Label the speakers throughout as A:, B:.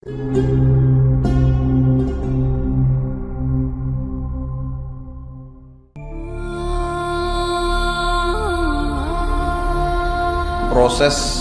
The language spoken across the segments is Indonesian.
A: Proses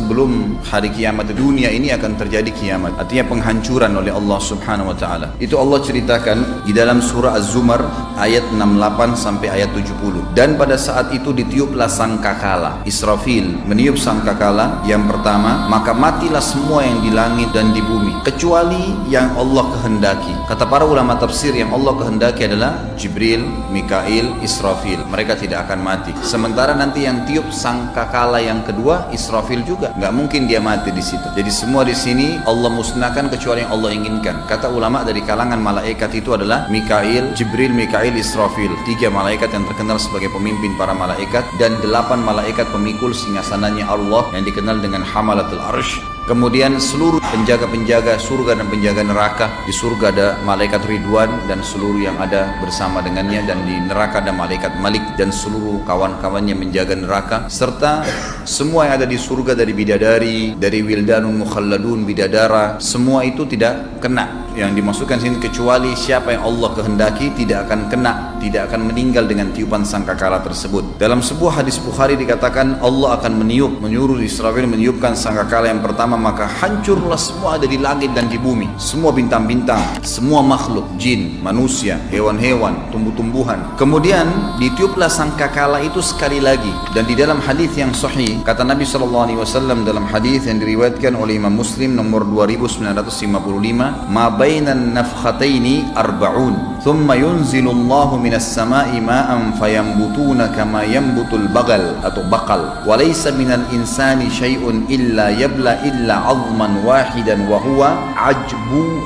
A: sebelum hari kiamat di dunia ini akan terjadi kiamat, artinya penghancuran oleh Allah Subhanahu wa taala. Itu Allah ceritakan di dalam surah Az-Zumar ayat 68 sampai ayat 70. Dan pada saat itu ditiuplah sangkakala. Israfil meniup sangkakala yang pertama, maka matilah semua yang di langit dan di bumi kecuali yang Allah kehendaki. Kata para ulama tafsir, yang Allah kehendaki adalah Jibril, Mikail, Israfil. Mereka tidak akan mati. Sementara nanti yang tiup sangkakala yang kedua Israfil juga, nggak mungkin dia mati di situ. Jadi semua di sini Allah musnahkan kecuali yang Allah inginkan. Kata ulama dari kalangan malaikat itu adalah Mikail, Jibril, Mikail, Israfil. 3 malaikat yang terkenal sebagai pemimpin para malaikat, dan 8 malaikat pemikul singgasananya Allah yang dikenal dengan Hamalatul Arsh. Kemudian seluruh penjaga-penjaga surga dan penjaga neraka. Di surga ada malaikat Ridwan dan seluruh yang ada bersama dengannya, dan di neraka ada malaikat Malik dan seluruh kawan-kawannya menjaga neraka, serta semua yang ada di surga dari bidadari, dari wildanun mukhalladun, bidadara, semua itu tidak kena. Yang dimasukkan sini kecuali siapa yang Allah kehendaki tidak akan kena, tidak akan meninggal dengan tiupan sangkakala tersebut. Dalam sebuah hadis Bukhari dikatakan Allah akan menyuruh Israfil meniupkan sangkakala yang pertama, maka hancurlah semua ada di langit dan di bumi, semua bintang-bintang, semua makhluk, jin, manusia, hewan-hewan, tumbuh-tumbuhan. Kemudian ditiuplah sangkakala itu sekali lagi, dan di dalam hadis yang sahih kata Nabi SAW dalam hadis yang diriwayatkan oleh Imam Muslim nomor 2955, ma bainan nafkhataini arba'un thumma yunzilullahu minas sama'i ma'an fayambutuna kama yambutul bagal atau bakal wa laysa minal insani syai'un illa yabla illa azman wahidan wa huwa ajbu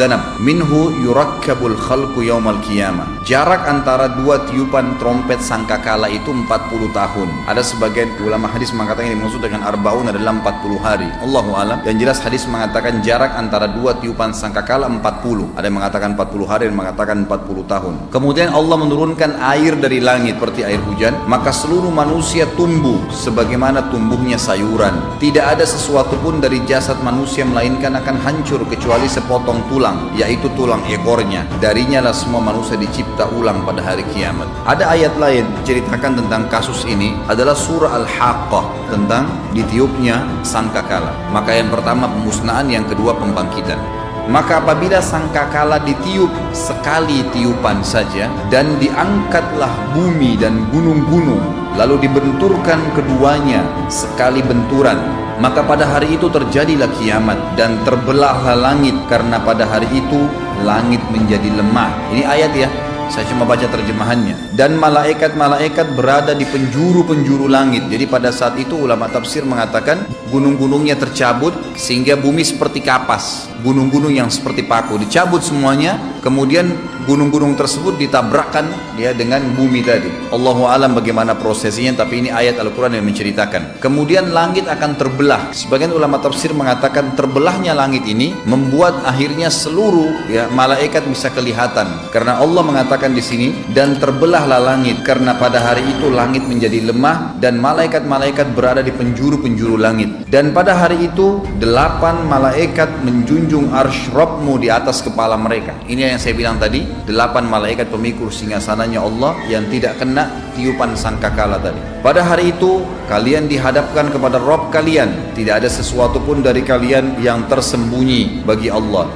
A: dhanab minhu yurakkabul khalqu yaumal qiyamah. Jarak antara 2 tiupan trompet sangkakala itu 40 tahun. Ada sebagian ulama hadis mengatakan yang dimaksud dengan arba'un adalah 40 hari. Allahu alam. Yang jelas hadis mengatakan jarak antara 2 tiupan sangkakala 40. Ada yang mengatakan 40 hari, yang mengatakan 40 tahun. Kemudian Allah menurunkan air dari langit seperti air hujan, maka seluruh manusia tumbuh sebagaimana tumbuhnya sayuran. Tidak ada sesuatu pun dari jasad manusia melainkan akan hancur kecuali sepotong tulang, yaitu tulang ekornya. Darinya lah semua manusia dicipta ulang pada hari kiamat. Ada ayat lain ceritakan tentang kasus ini, adalah surah Al-Haqqah, tentang ditiupnya sangkakala. Maka yang pertama pemusnahan, yang kedua pembangkitan. Maka apabila sangkakala ditiup sekali tiupan saja, dan diangkatlah bumi dan gunung-gunung, lalu dibenturkan keduanya sekali benturan, maka pada hari itu terjadilah kiamat dan terbelahlah langit, karena pada hari itu langit menjadi lemah. Ini ayat ya, saya cuma baca terjemahannya. Dan malaikat-malaikat berada di penjuru-penjuru langit. Jadi pada saat itu ulama tafsir mengatakan gunung-gunungnya tercabut sehingga bumi seperti kapas, gunung-gunung yang seperti paku dicabut semuanya, kemudian gunung-gunung tersebut ditabrakkan dia dengan bumi tadi. Allahu alam bagaimana prosesnya, tapi ini ayat Al-Quran yang menceritakan. Kemudian langit akan terbelah. Sebagian ulama tafsir mengatakan terbelahnya langit ini membuat akhirnya seluruh malaikat bisa kelihatan, karena Allah mengatakan di sini, dan terbelahlah langit, karena pada hari itu langit menjadi lemah dan malaikat-malaikat berada di penjuru-penjuru langit. Dan pada hari itu 8 malaikat menjunjung arsy Rabbmu di atas kepala mereka. Ini yang saya bilang tadi, 8 malaikat pemikul singgasananya Allah yang tidak kena tiupan sangkakala tadi. Pada hari itu kalian dihadapkan kepada Rabb kalian, tidak ada sesuatu pun dari kalian yang tersembunyi bagi Allah.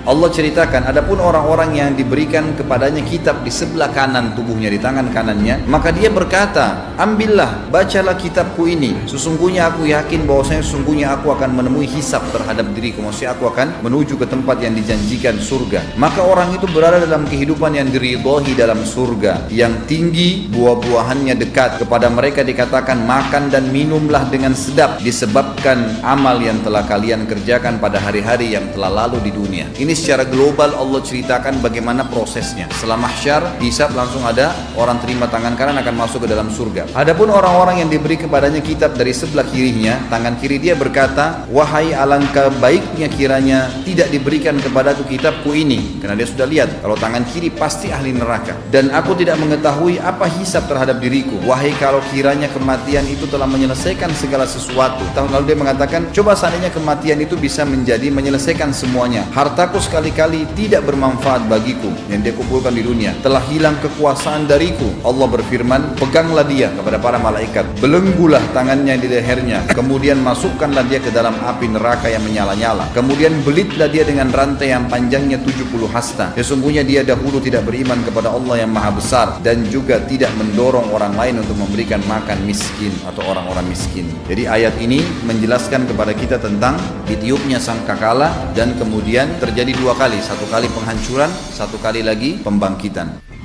A: Allah ceritakan, adapun orang-orang yang diberikan kepadanya kitab di sebelah kanan tubuhnya, di tangan kanannya, maka dia berkata, ambillah, bacalah kitabku ini. Sesungguhnya aku yakin bahwasanya sesungguhnya aku akan menemui hisab terhadap diriku, maksudnya aku akan menuju ke tempat yang dijanjikan, surga. Maka orang itu berada dalam kehidupan yang diridhoi dalam surga, yang tinggi, buah-buahannya dekat. Kepada mereka dikatakan, makan dan minumlah dengan sedap disebabkan amal yang telah kalian kerjakan pada hari-hari yang telah lalu di dunia. Ini secara global Allah ceritakan bagaimana prosesnya. Setelah mahsyar, hisab langsung ada orang terima tangan kanan akan masuk ke dalam surga. Adapun orang-orang yang diberi kepadanya kitab dari sebelah kirinya, tangan kiri dia berkata, wahai alangkah baiknya kiranya tidak diberikan kepadaku kitabku ini, karena dia sudah lihat kalau tangan kiri pasti ahli neraka, dan aku tidak mengetahui apa hisab terhadap diriku. Wahai kalau kiranya kematian itu telah menyelesaikan segala sesuatu. Tahun lalu dia mengatakan, coba seandainya kematian itu bisa menyelesaikan semuanya, hartaku sekali-kali tidak bermanfaat bagiku yang dia kumpulkan di dunia, telah hilang kekuasaan dariku. Allah berfirman, peganglah dia kepada para malaikat, belenggulah tangannya di lehernya, kemudian masukkanlah dia ke dalam api neraka yang menyala-nyala, kemudian belitlah dia dengan rantai yang panjangnya 70 hasta. Sesungguhnya dia dahulu tidak beriman kepada Allah yang maha besar, dan juga tidak mendorong orang lain untuk memberikan makan miskin atau orang-orang miskin. Jadi ayat ini menjelaskan kepada kita tentang ditiupnya sangkakala, dan kemudian terjadi dua kali, satu kali penghancuran, satu kali lagi pembangkitan.